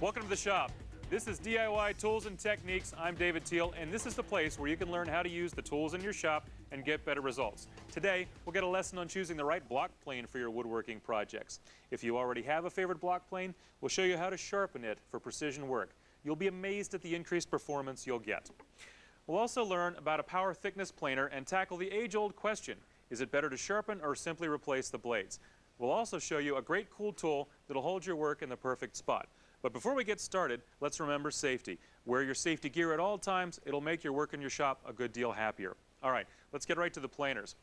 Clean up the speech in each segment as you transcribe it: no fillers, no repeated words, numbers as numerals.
Welcome to the shop. This is DIY Tools and Techniques. I'm David Teal, and this is the place where you can learn how to use the tools in your shop and get better results. Today, we'll get a lesson on choosing the right block plane for your woodworking projects. If you already have a favorite block plane, we'll show you how to sharpen it for precision work. You'll be amazed at the increased performance you'll get. We'll also learn about a power thickness planer and tackle the age-old question, is it better to sharpen or simply replace the blades? We'll also show you a great cool tool that'll hold your work in the perfect spot. But before we get started, let's remember safety. Wear your safety gear at all times. It'll make your work in your shop a good deal happier. All right, let's get right to the planers.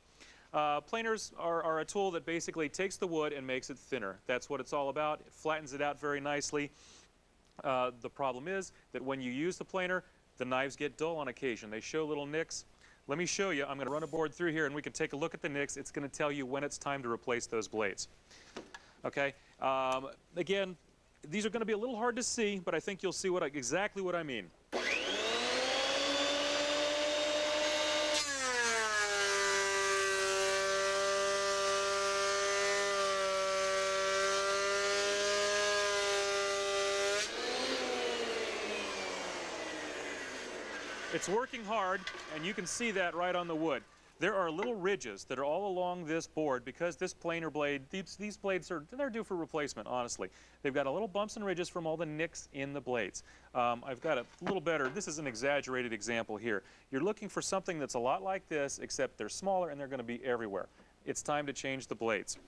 Planers are a tool that basically takes the wood and makes it thinner. That's what it's all about. It flattens it out very nicely. The problem is that when you use the planer, the knives get dull on occasion. They show little nicks. Let me show you. I'm going to run a board through here and we can take a look at the nicks. It's going to tell you when it's time to replace those blades. Okay, again, these are going to be a little hard to see, but I think you'll see exactly what I mean. It's working hard, and you can see that right on the wood. There are little ridges that are all along this board because this planer blade, these blades they're due for replacement, honestly. They've got a little bumps and ridges from all the nicks in the blades. I've got a little better, this is an exaggerated example here. You're looking for something that's a lot like this, except they're smaller and they're going to be everywhere. It's time to change the blades.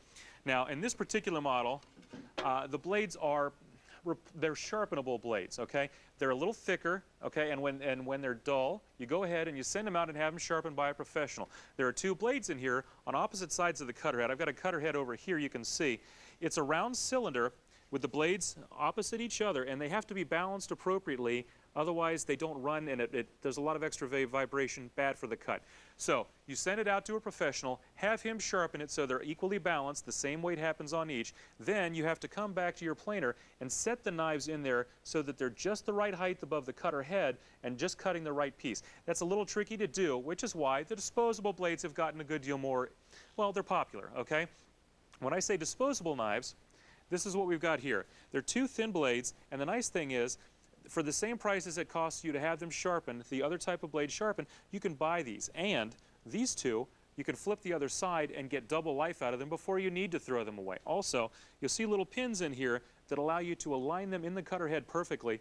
Now, in this particular model, the blades they're sharpenable blades, okay? They're a little thicker, okay, and when they're dull, you go ahead and you send them out and have them sharpened by a professional. There are two blades in here on opposite sides of the cutter head. I've got a cutter head over here, you can see. It's a round cylinder with the blades opposite each other, and they have to be balanced appropriately, otherwise they don't run and there's a lot of extra vibration, bad for the cut. So you send it out to a professional, have him sharpen it so they're equally balanced, the same weight happens on each. Then you have to come back to your planer and set the knives in there so that they're just the right height above the cutter head and just cutting the right piece. That's a little tricky to do, which is why the disposable blades have gotten a good deal more, well, they're popular, okay? When I say disposable knives, this is what we've got here. They're two thin blades, and the nice thing is, for the same price as it costs you to have them sharpened, the other type of blade sharpened, you can buy these. And these two, you can flip the other side and get double life out of them before you need to throw them away. Also, you'll see little pins in here that allow you to align them in the cutter head perfectly.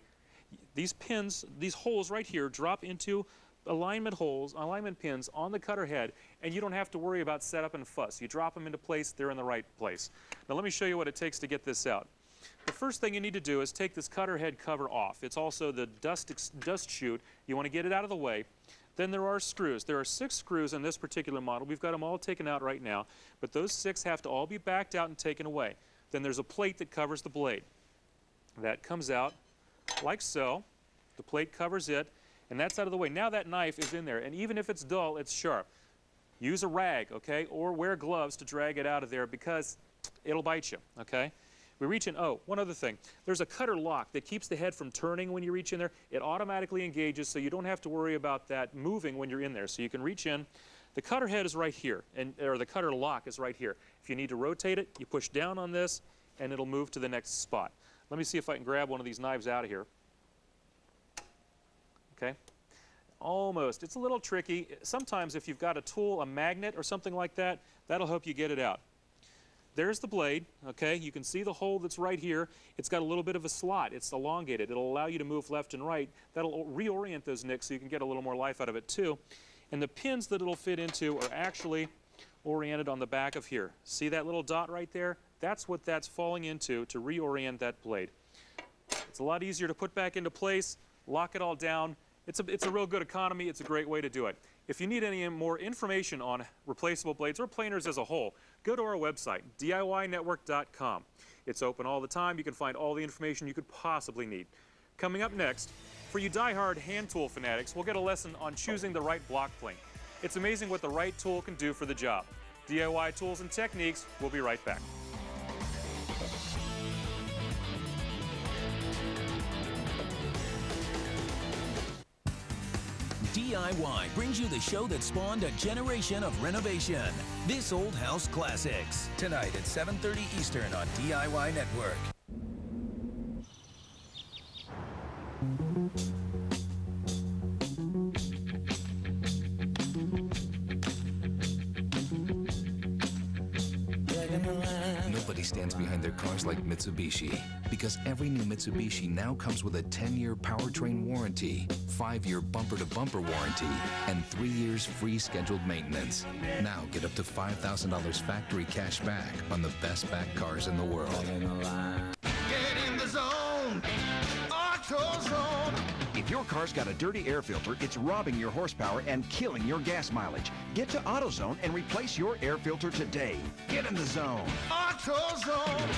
These pins, these holes right here, drop into alignment pins on the cutter head, and you don't have to worry about setup and fuss. You drop them into place, they're in the right place. Now let me show you what it takes to get this out. The first thing you need to do is take this cutter head cover off. It's also the dust chute. You want to get it out of the way. Then there are screws. There are 6 screws in this particular model. We've got them all taken out right now, but those 6 have to all be backed out and taken away. Then there's a plate that covers the blade. That comes out like so. The plate covers it, and that's out of the way. Now that knife is in there, and even if it's dull, it's sharp. Use a rag, okay, or wear gloves to drag it out of there because it'll bite you, okay? We reach in, oh, one other thing. There's a cutter lock that keeps the head from turning when you reach in there. It automatically engages, so you don't have to worry about that moving when you're in there. So you can reach in. The cutter head is right here, or the cutter lock is right here. If you need to rotate it, you push down on this, and it'll move to the next spot. Let me see if I can grab one of these knives out of here. Okay. Almost. It's a little tricky. Sometimes if you've got a tool, a magnet or something like that, that'll help you get it out. There's the blade, okay? You can see the hole that's right here. It's got a little bit of a slot. It's elongated. It'll allow you to move left and right. That'll reorient those nicks so you can get a little more life out of it too. And the pins that it'll fit into are actually oriented on the back of here. See that little dot right there? That's what that's falling into to reorient that blade. It's a lot easier to put back into place, lock it all down. It's a real good economy. It's a great way to do it. If you need any more information on replaceable blades or planers as a whole, go to our website, DIYnetwork.com. It's open all the time. You can find all the information you could possibly need. Coming up next, for you die-hard hand tool fanatics, we'll get a lesson on choosing the right block plane. It's amazing what the right tool can do for the job. DIY Tools and Techniques, we'll be right back. DIY brings you the show that spawned a generation of renovation. This Old House Classics. Tonight at 7:30 Eastern on DIY Network. stands behind their cars like Mitsubishi. Because every new Mitsubishi now comes with a 10-year powertrain warranty, 5-year bumper-to-bumper warranty, and 3 years free scheduled maintenance. Now get up to $5,000 factory cash back on the best back cars in the world. Get in the zone, AutoZone. If your car's got a dirty air filter, it's robbing your horsepower and killing your gas mileage. Get to AutoZone and replace your air filter today. Get in the zone. AutoZone.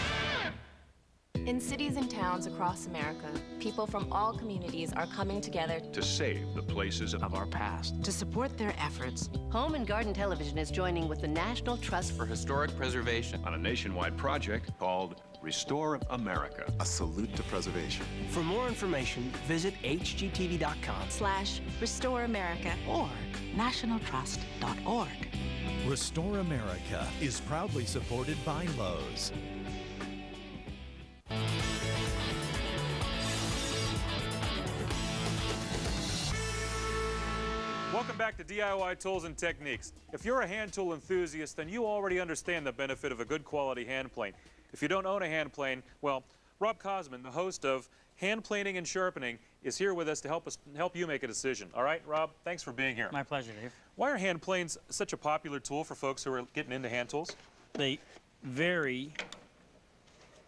In cities and towns across America, people from all communities are coming together to save the places of our past. To support their efforts, Home and Garden Television is joining with the National Trust for Historic Preservation on a nationwide project called Restore America. A salute to preservation. For more information, visit hgtv.com/Restore America or nationaltrust.org. Restore America is proudly supported by Lowe's. Welcome back to DIY Tools and Techniques. If you're a hand tool enthusiast, then you already understand the benefit of a good quality hand plane. If you don't own a hand plane, well, Rob Cosman, the host of Hand Planing and Sharpening, is here with us to help you make a decision. All right, Rob, thanks for being here. My pleasure, Dave. Why are hand planes such a popular tool for folks who are getting into hand tools? They very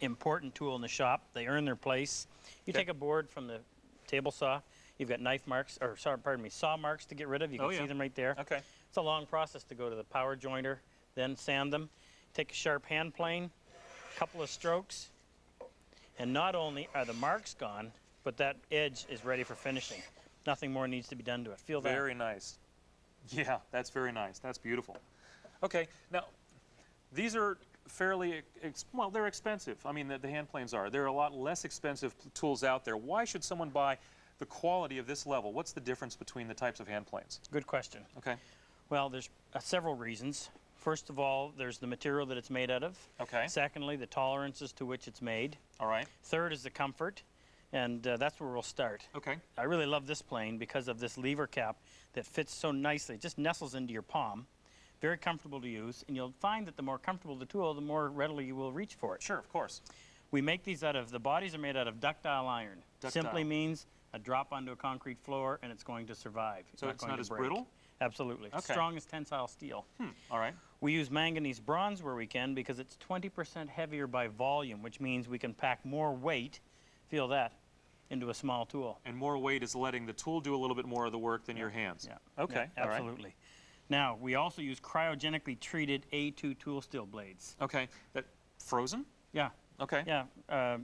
important tool in the shop. They earn their place. You take a board from the table saw. You've got knife marks, or sorry, pardon me, saw marks to get rid of. You can see them right there. Okay. It's a long process to go to the power jointer, then sand them. Take a sharp hand plane, couple of strokes, and not only are the marks gone, but that edge is ready for finishing. Nothing more needs to be done to it. Feel that? Very nice. Yeah, that's very nice. That's beautiful. Okay, now, these are fairly, well, they're expensive. I mean, the hand planes are. There are a lot less expensive tools out there. Why should someone buy the quality of this level? What's the difference between the types of hand planes? Good question. Okay. Well, there's several reasons. First of all, there's the material that it's made out of. Okay. Secondly, the tolerances to which it's made. All right. Third is the comfort, and that's where we'll start. Okay. I really love this plane because of this lever cap that fits so nicely. It just nestles into your palm. Very comfortable to use, and you'll find that the more comfortable the tool, the more readily you will reach for it. Sure, of course. We make these out of, the bodies are made out of ductile iron. Ductile. Simply means a drop onto a concrete floor and it's going to survive. So it's going not to as break. brittle? Absolutely. Okay. Strong as tensile steel. All right. We use manganese bronze where we can because it's 20% heavier by volume, which means we can pack more weight, feel that, into a small tool. And more weight is letting the tool do a little bit more of the work than your hands. Yeah. Okay. Yeah, absolutely. All right. Now, we also use cryogenically treated A2 tool steel blades. Okay. That frozen? Yeah. Okay. Yeah.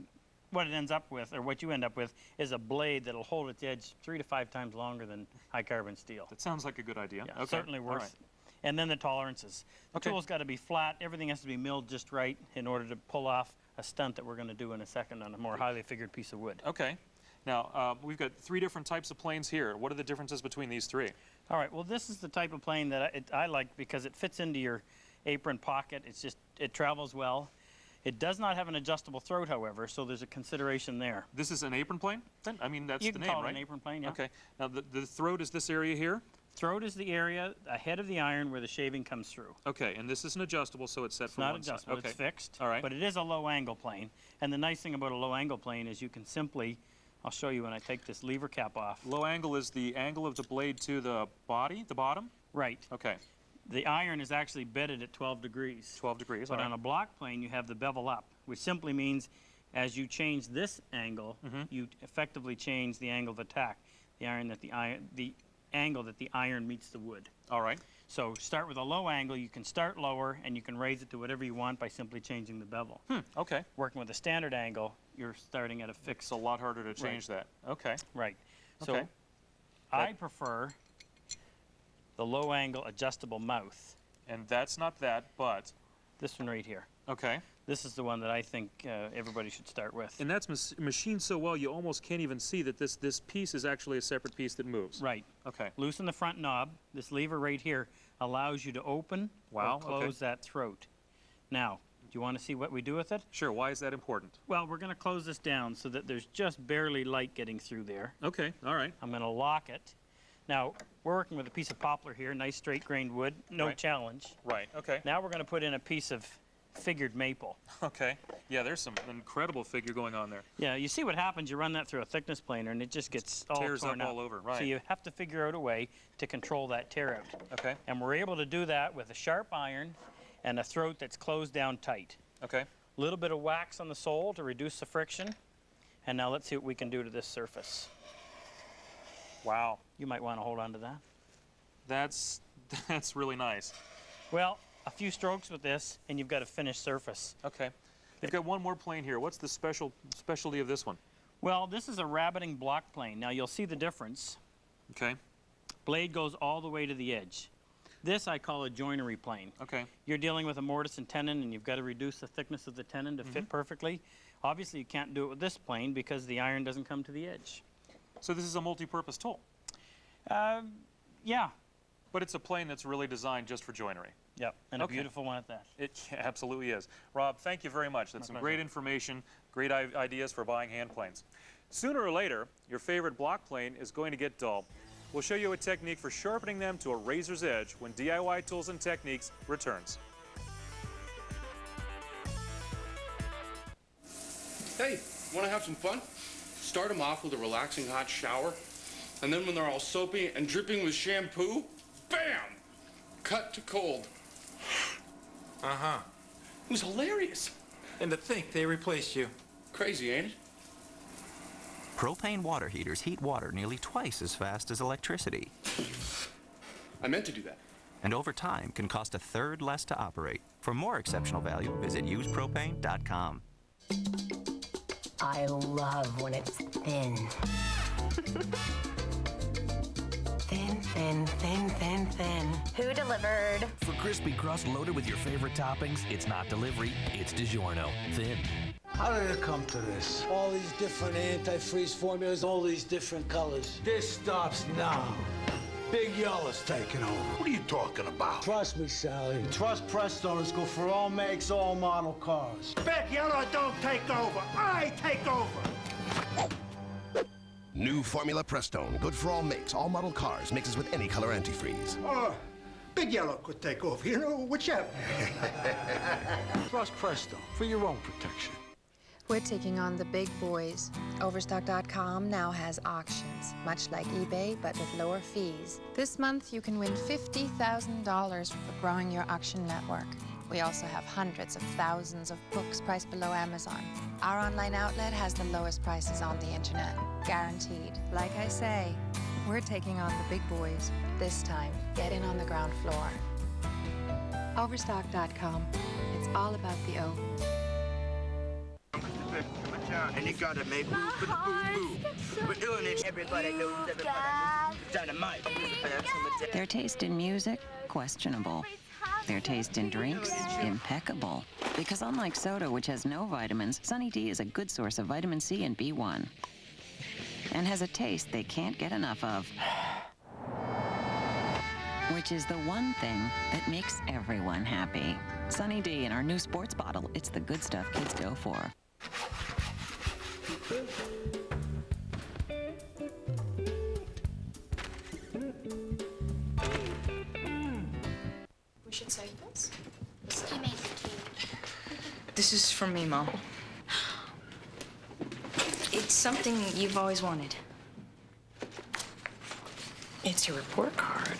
What it ends up with, or what you end up with, is a blade that'll hold its edge 3 to 5 times longer than high carbon steel. That sounds like a good idea. Yeah, Okay. certainly worth. Right. And then the tolerances. The tool's got to be flat. Everything has to be milled just right in order to pull off a stunt that we're going to do in a second on a more highly figured piece of wood. Okay. Now, we've got 3 different types of planes here. What are the differences between these 3? All right. Well, this is the type of plane that I like because it fits into your apron pocket. It travels well. It does not have an adjustable throat, however, so there's a consideration there. This is an apron plane? Then? I mean, that's You the can name, call it right? an apron plane, yeah. Okay. Now, the throat is this area here? Throat is the area ahead of the iron where the shaving comes through. Okay, and this isn't adjustable, so it's set It's for not one side. adjustable, Okay. it's fixed. All right. But it is a low angle plane. And the nice thing about a low angle plane is you can simply, I'll show you when I take this lever cap off. Low angle is the angle of the blade to the body, the bottom? Right. Okay. The iron is actually bedded at 12 degrees. 12 degrees, But all right. on a block plane, you have the bevel up, which simply means as you change this angle, you effectively change the angle of attack, the angle that the iron meets the wood. All right. So start with a low angle. You can start lower, and you can raise it to whatever you want by simply changing the bevel. Okay. Working with a standard angle, you're starting at a fixed. It's a lot harder to change that. Okay. Right. Okay. So I prefer the low angle adjustable mouth. And that's not that, but... This one right here. Okay. This is the one that I think everybody should start with. And that's machined so well you almost can't even see that this piece is actually a separate piece that moves. Right. Okay. Loosen the front knob. This lever right here allows you to open or close that throat. Now, do you want to see what we do with it? Sure. Why is that important? Well, we're going to close this down so that there's just barely light getting through there. Okay. All right. I'm going to lock it. Now, we're working with a piece of poplar here, nice straight grained wood, no challenge. Right. Okay. Now we're going to put in a piece of figured maple. Okay. Yeah, there's some incredible figure going on there. Yeah, you see what happens, you run that through a thickness planer and it just gets all Tears torn up all over, right. So you have to figure out a way to control that tear out. Okay. And we're able to do that with a sharp iron and a throat that's closed down tight. Okay. A little bit of wax on the sole to reduce the friction. And now let's see what we can do to this surface. Wow. You might want to hold on to that. That's really nice. Well, a few strokes with this and you've got a finished surface. Okay. You've got one more plane here. What's the specialty of this one? Well, this is a rabbiting block plane. Now you'll see the difference. Okay. Blade goes all the way to the edge. This I call a joinery plane. Okay. You're dealing with a mortise and tenon and you've got to reduce the thickness of the tenon to fit perfectly. Obviously you can't do it with this plane because the iron doesn't come to the edge. So this is a multi-purpose tool? Yeah. But it's a plane that's really designed just for joinery. Yep, and a beautiful one at that. It absolutely is. Rob, thank you very much. That's some great information, great ideas for buying hand planes. Sooner or later, your favorite block plane is going to get dull. We'll show you a technique for sharpening them to a razor's edge when DIY Tools and Techniques returns. Hey, want to have some fun? Start them off with a relaxing hot shower, and then when they're all soapy and dripping with shampoo, bam! Cut to cold. Uh-huh. It was hilarious. And to think they replaced you. Crazy, ain't it? Propane water heaters heat water nearly twice as fast as electricity. I meant to do that. And over time can cost a third less to operate. For more exceptional value, visit usepropane.com. I love when it's thin. Thin, thin, thin, thin, thin. Who delivered? For crispy crust loaded with your favorite toppings, it's not delivery, it's DiGiorno. Thin. How did it come to this? All these different antifreeze formulas, all these different colors. This stops now. Big Yellow's taking over. What are you talking about? Trust me, Sally. Trust Prestones go for all makes, all model cars. Big Yellow don't take over. I take over. New Formula Prestone. Good for all makes, all model cars. Mixes with any color antifreeze. Big Yellow could take over. You know, whichever. Trust Prestone for your own protection. We're taking on the big boys. Overstock.com now has auctions, much like eBay, but with lower fees. This month, you can win $50,000 for growing your auction network. We also have hundreds of thousands of books priced below Amazon. Our online outlet has the lowest prices on the internet, guaranteed. Like I say, we're taking on the big boys. This time, get in on the ground floor. Overstock.com. It's all about the O. And you gotta make moves with the boo-boo. We're doing it. Everybody knows dynamite. Their taste in music, questionable. Their taste in drinks, impeccable. Because unlike soda, which has no vitamins, Sunny D is a good source of vitamin C and B1. And has a taste they can't get enough of. Which is the one thing that makes everyone happy. Sunny D in our new sports bottle. It's the good stuff kids go for. We should say this. This is from me, Mom. It's something you've always wanted. It's your report card.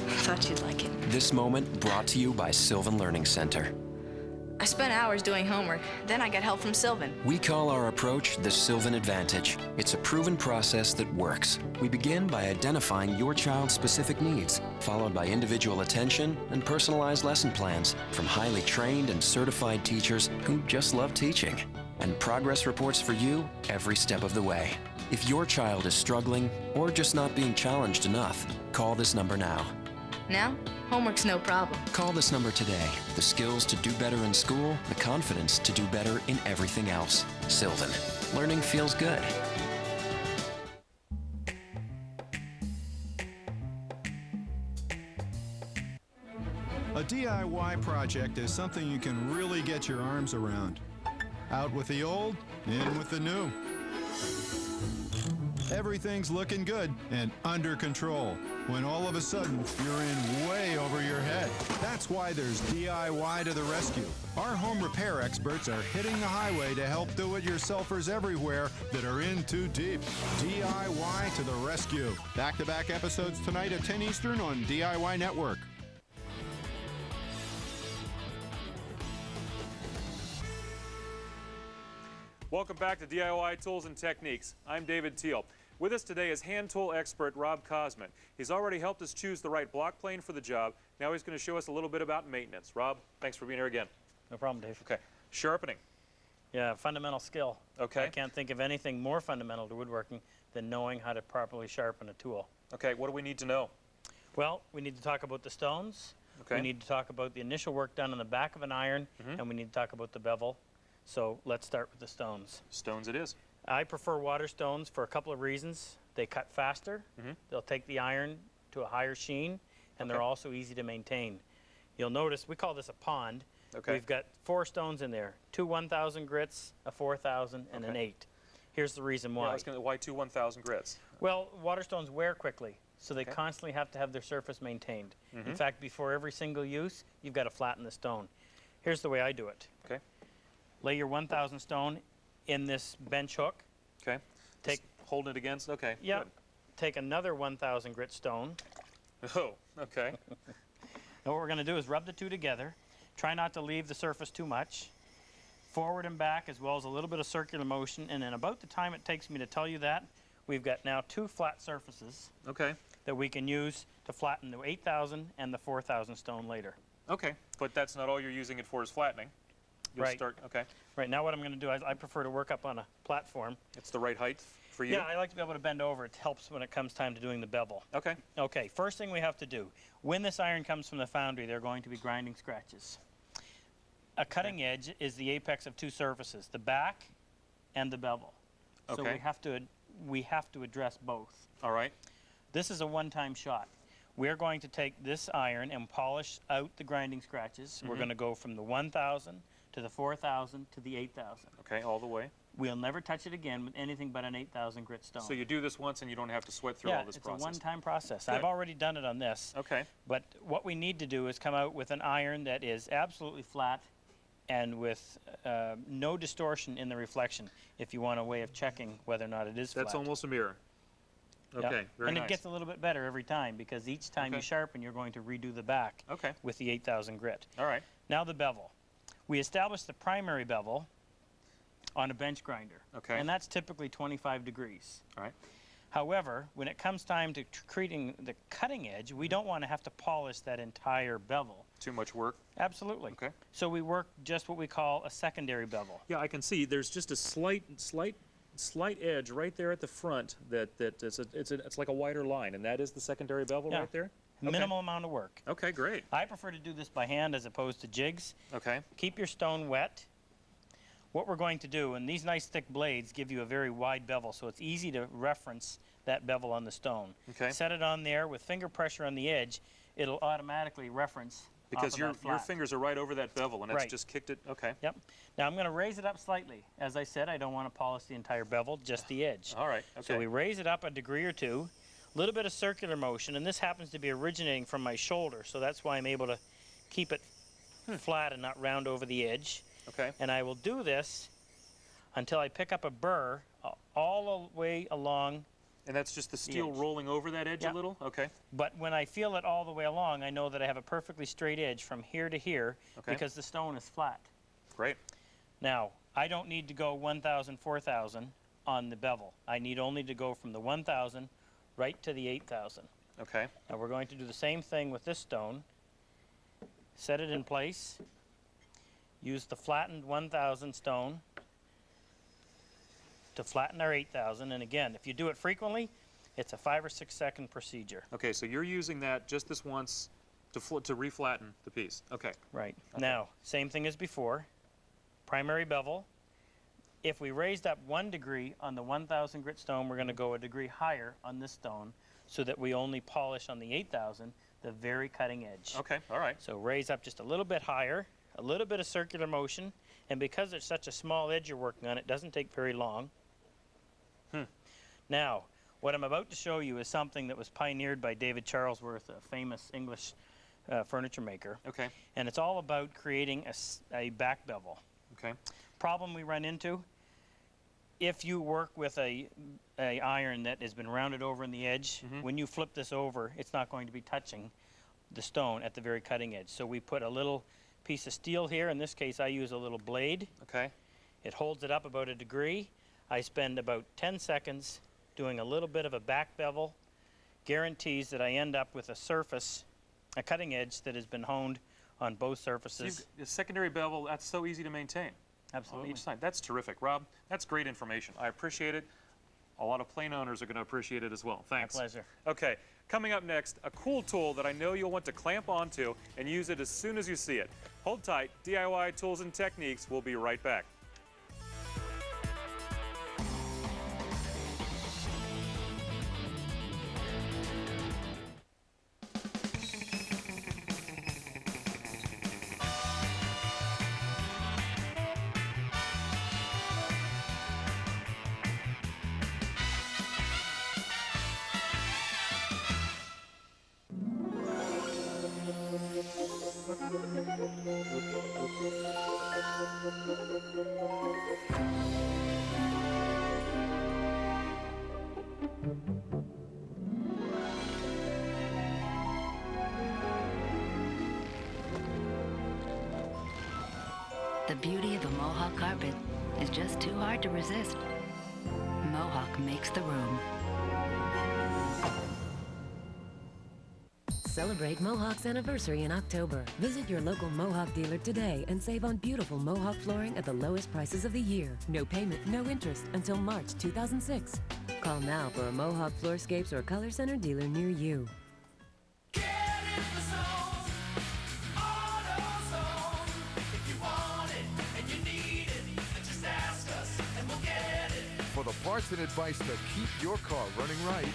Thought you'd like it. This moment brought to you by Sylvan Learning Center. I spent hours doing homework. Then I got help from Sylvan. We call our approach the Sylvan Advantage. It's a proven process that works. We begin by identifying your child's specific needs, followed by individual attention and personalized lesson plans from highly trained and certified teachers who just love teaching. And progress reports for you every step of the way. If your child is struggling or just not being challenged enough, call this number now. Now, homework's no problem. Call this number today. The skills to do better in school, the confidence to do better in everything else. Sylvan. Learning feels good. A DIY project is something you can really get your arms around. Out with the old, in with the new. Everything's looking good and under control, when all of a sudden you're in way over your head. That's why there's DIY to the rescue. Our home repair experts are hitting the highway to help do-it-yourselfers everywhere that are in too deep. DIY to the rescue. Back-to-back episodes tonight at 10 Eastern on DIY Network. Welcome back to DIY Tools and Techniques. I'm David Teal. With us today is hand tool expert Rob Cosman. He's already helped us choose the right block plane for the job. Now he's going to show us a little bit about maintenance. Rob, thanks for being here again. No problem, Dave. Okay. Sharpening. Yeah, fundamental skill. Okay. I can't think of anything more fundamental to woodworking than knowing how to properly sharpen a tool. Okay, what do we need to know? Well, we need to talk about the stones. Okay. We need to talk about the initial work done on the back of an iron, and we need to talk about the bevel. So let's start with the stones. Stones it is. I prefer water stones for a couple of reasons. They cut faster, they'll take the iron to a higher sheen, and they're also easy to maintain. You'll notice, we call this a pond. Okay. We've got 4 stones in there, 2 1,000 grits, a 4,000, and an 8. Here's the reason why. Yeah, why 2 1,000 grits? Well, water stones wear quickly, so they constantly have to have their surface maintained. In fact, before every single use, you've got to flatten the stone. Here's the way I do it. Okay. Lay your 1,000 stone in this bench hook. Okay. Take, hold it against. Okay. Yeah. Good. Take another 1,000 grit stone. Oh, okay. Now what we're going to do is rub the two together. Try not to leave the surface too much. Forward and back, as well as a little bit of circular motion. And in about the time it takes me to tell you that, we've got now 2 flat surfaces. Okay. That we can use to flatten the 8,000 and the 4,000 stone later. Okay, but that's not all you're using it for is flattening. You'll start, okay. Right, now what I'm going to do, I prefer to work up on a platform. It's the right height for you? Yeah, I like to be able to bend over. It helps when it comes time to doing the bevel. Okay. Okay, first thing we have to do, when this iron comes from the foundry, there are going to be grinding scratches. A cutting edge is the apex of 2 surfaces, the back and the bevel. So we have to address both. All right. This is a one-time shot. We're going to take this iron and polish out the grinding scratches. We're going to go from the 1,000 to the 4,000 to the 8,000. Okay, all the way. We'll never touch it again with anything but an 8,000 grit stone. So you do this once and you don't have to sweat through all this process. Yeah, it's a one-time process. Good. I've already done it on this. Okay. But what we need to do is come out with an iron that is absolutely flat and with no distortion in the reflection, if you want a way of checking whether or not it is flat. That's almost a mirror. Okay, very and nice. it gets a little bit better every time, because each time you sharpen, you're going to redo the back with the 8,000 grit. All right. Now the bevel. We established the primary bevel on a bench grinder. Okay. And that's typically 25 degrees. All right. However, when it comes time to creating the cutting edge, we don't want to have to polish that entire bevel. Too much work? Absolutely. Okay. So we work just what we call a secondary bevel. Yeah, I can see there's just a slight edge right there at the front it's like a wider line, and that is the secondary bevel right there? Minimal amount of work. Okay, great. I prefer to do this by hand as opposed to jigs. Okay. Keep your stone wet. What we're going to do, and these nice thick blades give you a very wide bevel, so it's easy to reference that bevel on the stone. Okay. Set it on there with finger pressure on the edge. It'll automatically reference because your fingers are right over that bevel, and it's just kicked it. Okay. Yep. Now I'm going to raise it up slightly. As I said, I don't want to polish the entire bevel, just the edge. All right. Okay. So we raise it up a degree or two. A little bit of circular motion, and this happens to be originating from my shoulder, so that's why I'm able to keep it flat and not round over the edge. Okay. And I will do this until I pick up a burr all the way along. And that's just the steel rolling over that edge a little? Okay. But when I feel it all the way along, I know that I have a perfectly straight edge from here to here because the stone is flat. Great. Now, I don't need to go 1,000, 4,000 on the bevel. I need only to go from the 1,000 right to the 8,000. Okay. Now we're going to do the same thing with this stone. Set it in place. Use the flattened 1,000 stone to flatten our 8,000. And again, if you do it frequently, it's a 5 or 6 second procedure. Okay, so you're using that just this once to reflatten the piece. Okay. Right. Okay. Now, same thing as before. Primary bevel. If we raised up 1 degree on the 1,000 grit stone, we're going to go a degree higher on this stone so that we only polish on the 8,000 the very cutting edge. Okay, all right. So raise up just a little bit higher, a little bit of circular motion, and because it's such a small edge you're working on, it doesn't take very long. Now, What I'm about to show you is something that was pioneered by David Charlesworth, a famous English furniture maker. Okay. And it's all about creating a back bevel. Okay. Problem we run into, if you work with a iron that has been rounded over in the edge, when you flip this over, it's not going to be touching the stone at the very cutting edge. So we put a little piece of steel here. In this case, I use a little blade. Okay. It holds it up about a degree. I spend about 10 seconds doing a little bit of a back bevel. Guarantees that I end up with a surface, a cutting edge that has been honed on both surfaces. So the secondary bevel, that's so easy to maintain. Absolutely. On each side. That's terrific. Rob, that's great information. I appreciate it. A lot of plane owners are going to appreciate it as well. Thanks. My pleasure. Okay, coming up next, a cool tool that I know you'll want to clamp onto and use it as soon as you see it. Hold tight. DIY Tools and Techniques. We'll be right back. The beauty of a Mohawk carpet is just too hard to resist. Mohawk makes the room. Celebrate Mohawk's anniversary in October. Visit your local Mohawk dealer today and save on beautiful Mohawk flooring at the lowest prices of the year. No payment, no interest until March 2006. Call now for a Mohawk Floorscapes or Color Center dealer near you. For the parts and advice to keep your car running right.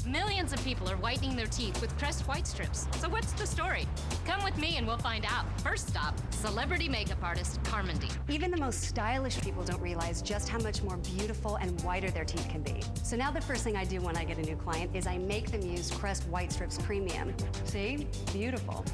Millions of people are whitening their teeth with Crest White Strips. So what's the story? Come with me and we'll find out. First stop, celebrity makeup artist Carmody. Even the most stylish people don't realize just how much more beautiful and whiter their teeth can be. So now the first thing I do when I get a new client is I make them use Crest White Strips Premium. See? Beautiful.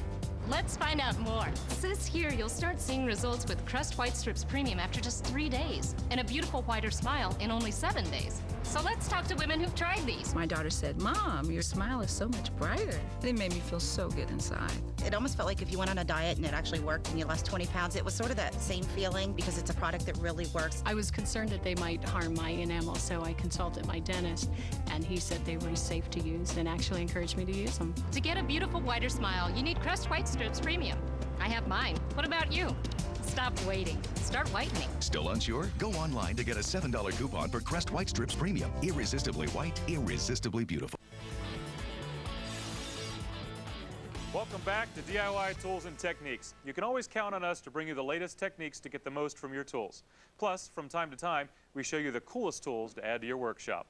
Let's find out more. Says here you'll start seeing results with Crest White Strips Premium after just 3 days, and a beautiful whiter smile in only 7 days. So let's talk to women who've tried these. My daughter said, "Mom, your smile is so much brighter." It made me feel so good inside. It almost felt like if you went on a diet and it actually worked and you lost 20 pounds, it was sort of that same feeling because it's a product that really works. I was concerned that they might harm my enamel, so I consulted my dentist, and he said they were safe to use and actually encouraged me to use them. To get a beautiful whiter smile, you need Crest White Strips Premium. I have mine. What about you? Stop waiting. Start whitening. Still unsure? Go online to get a $7 coupon for Crest White Strips Premium. Irresistibly white, irresistibly beautiful. Welcome back to DIY Tools and Techniques. You can always count on us to bring you the latest techniques to get the most from your tools. Plus, from time to time, we show you the coolest tools to add to your workshop.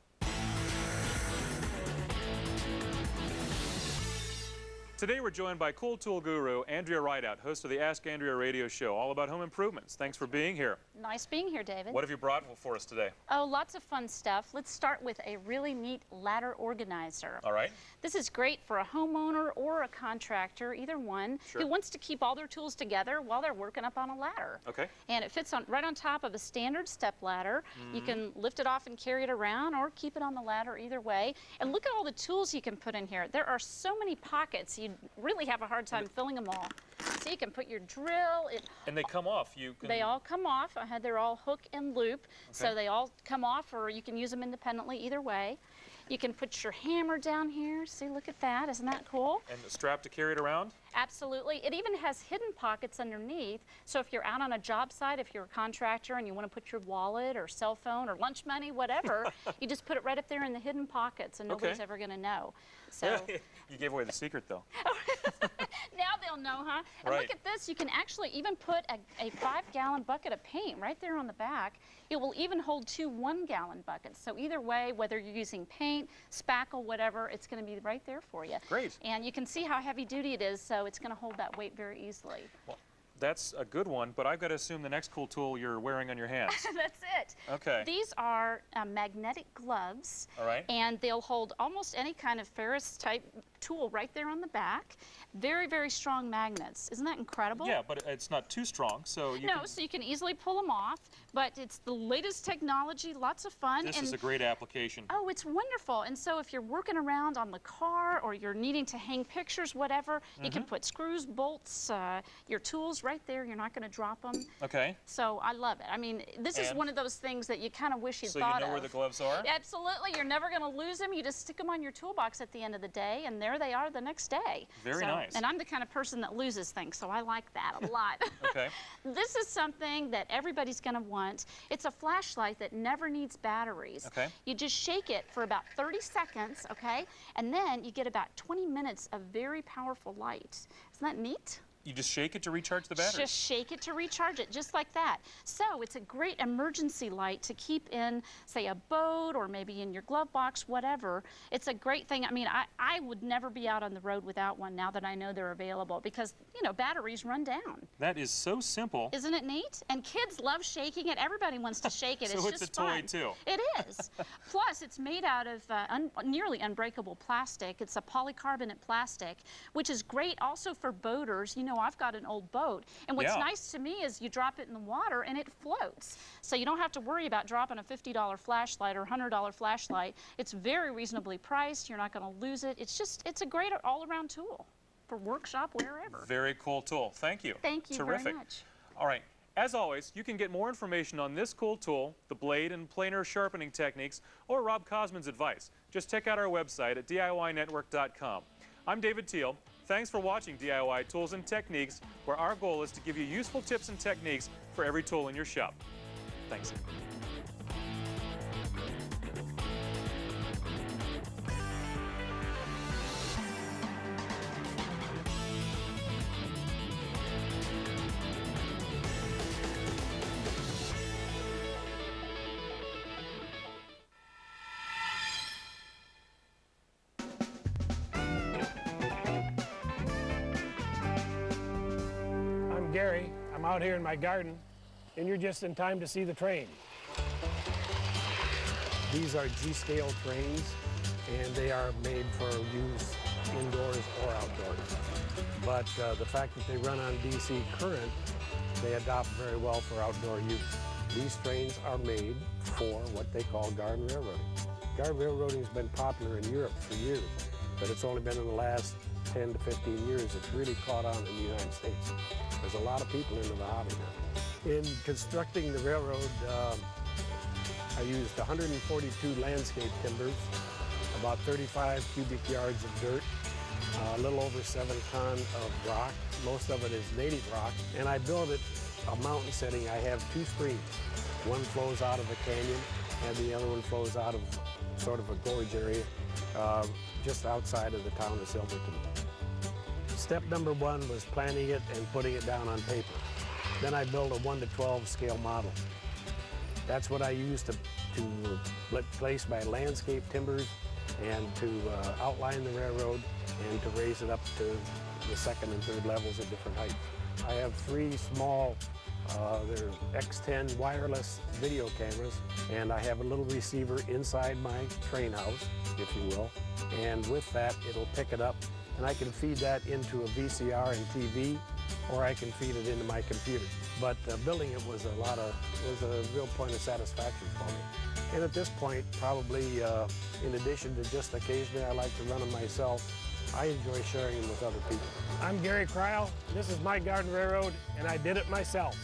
Today we're joined by Cool Tool Guru Andrea Rideout, host of the Ask Andrea radio show, all about home improvements. Thanks for being here. Nice being here, David. What have you brought for us today? Oh, lots of fun stuff. Let's start with a really neat ladder organizer. All right. This is great for a homeowner or a contractor, either one, who wants to keep all their tools together while they're working up on a ladder. Okay. And it fits right on top of a standard step ladder. You can lift it off and carry it around or keep it on the ladder, either way. And look at all the tools you can put in here. There are so many pockets. You really have a hard time filling them all. So you can put your drill. And they come off. They all come off. They're all hook and loop, so they all come off, or you can use them independently, either way. You can put your hammer down here. See, look at that. Isn't that cool? And the strap to carry it around? Absolutely. It even has hidden pockets underneath. So if you're out on a job site, if you're a contractor and you want to put your wallet or cell phone or lunch money, whatever, you just put it right up there in the hidden pockets and nobody's ever going to know. So you gave away the secret, though. Now they'll know, huh? And look at this. You can actually even put a 5-gallon bucket of paint right there on the back. It will even hold 2 1-gallon buckets. So either way, whether you're using paint, spackle, whatever, it's going to be right there for you. Great. And you can see how heavy duty it is, so it's going to hold that weight very easily. Well, That's a good one, but I've got to assume the next cool tool you're wearing on your hands. That's it. Okay. These are magnetic gloves. All right. And they'll hold almost any kind of ferrous type tool right there on the back. Very, very strong magnets. Isn't that incredible? Yeah, but it's not too strong, so you No, so you can easily pull them off, but it's the latest technology, lots of fun. This is a great application. Oh, it's wonderful. And so if you're working around on the car or you're needing to hang pictures, whatever, you can put screws, bolts, your tools right there. You're not going to drop them. Okay. So I love it. I mean, this is one of those things that you kind of wish you'd thought of. So you know where the gloves are? Absolutely. You're never going to lose them. You just stick them on your toolbox at the end of the day, and there they are the next day. Very nice. And I'm the kind of person that loses things, so I like that a lot. Okay. This is something that everybody's going to want. It's a flashlight that never needs batteries. Okay. You just shake it for about 30 seconds, okay? And then you get about 20 minutes of very powerful light. Isn't that neat? You just shake it to recharge the battery? Just shake it to recharge it, just like that. So it's a great emergency light to keep in, say, a boat or maybe in your glove box, whatever. It's a great thing. I mean, I would never be out on the road without one now that I know they're available because, you know, batteries run down. That is so simple. Isn't it neat? And kids love shaking it. Everybody wants to shake it. So it's just a toy, fun. too. It is. Plus, it's made out of nearly unbreakable plastic. It's a polycarbonate plastic, which is great also for boaters. You know, I've got an old boat, and what's nice to me is you drop it in the water and it floats. So you don't have to worry about dropping a $50 flashlight or $100 flashlight. It's very reasonably priced. You're not going to lose it. It's a great all-around tool for workshop, wherever. Very cool tool. Thank you. Thank you Terrific. very much. All right. As always, you can get more information on this cool tool, the blade and planer sharpening techniques, or Rob Cosman's advice. Just check out our website at DIYnetwork.com. I'm David Teal. Thanks for watching DIY Tools and Techniques, where our goal is to give you useful tips and techniques for every tool in your shop. Thanks. Gary. I'm out here in my garden, and you're just in time to see the train. These are G-scale trains, and they are made for use indoors or outdoors. But the fact that they run on DC current, they adapt very well for outdoor use. These trains are made for what they call garden railroading. Garden railroading has been popular in Europe for years, but it's only been in the last 10 to 15 years it's really caught on in the United States. There's a lot of people into the hobby now. In constructing the railroad, I used 142 landscape timbers, about 35 cubic yards of dirt, a little over 7 tons of rock. Most of it is native rock. And I built it a mountain setting. I have 2 streams. One flows out of a canyon, and the other one flows out of sort of a gorge area just outside of the town of Silverton. Step number 1 was planning it and putting it down on paper. Then I built a 1:12 scale model. That's what I used to place my landscape timbers and to outline the railroad and to raise it up to the 2nd and 3rd levels at different heights. I have 3 small, they're X10 wireless video cameras, and I have a little receiver inside my train house, if you will, and with that it'll pick it up, and I can feed that into a VCR and TV, or I can feed it into my computer. But building it was a real point of satisfaction for me. And at this point, probably in addition to just occasionally I like to run them myself, I enjoy sharing them with other people. I'm Gary Cryle. This is my garden railroad, and I did it myself.